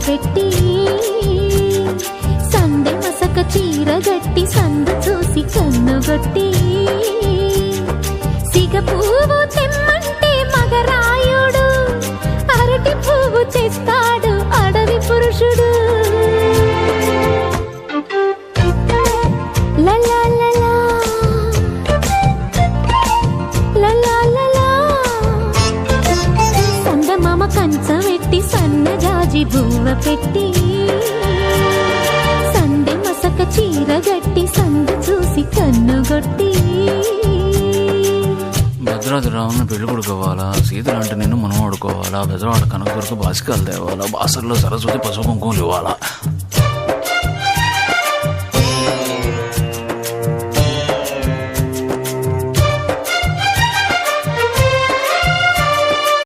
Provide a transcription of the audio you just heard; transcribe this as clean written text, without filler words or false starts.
పెట్టి సందె మసక చీర గట్టి సందు చూసి కన్నుగొట్టి సిగ పువ్వు తెమ్మంటే మగరాయుడు అరటి పువ్వు తెస్తాడు అడవి పురుషుడు. సందమామ కంచ పెట్టి సన్నజాజి బువ్వ పెట్టి సందె మసక చీర గట్టి సందు చూసి కన్నుగొట్టి భద్రాద్రి రావుని పెళ్లి కొడుకోవాలా, సీతలు అంటే నిన్ను మనం ఆడుకోవాలా, బెజవాడ కనకదుర్గ బాసికాలు తేవాలా, బాసర్లో సరస్వతి పసుపు కుంకుమలు ఇవ్వాలా.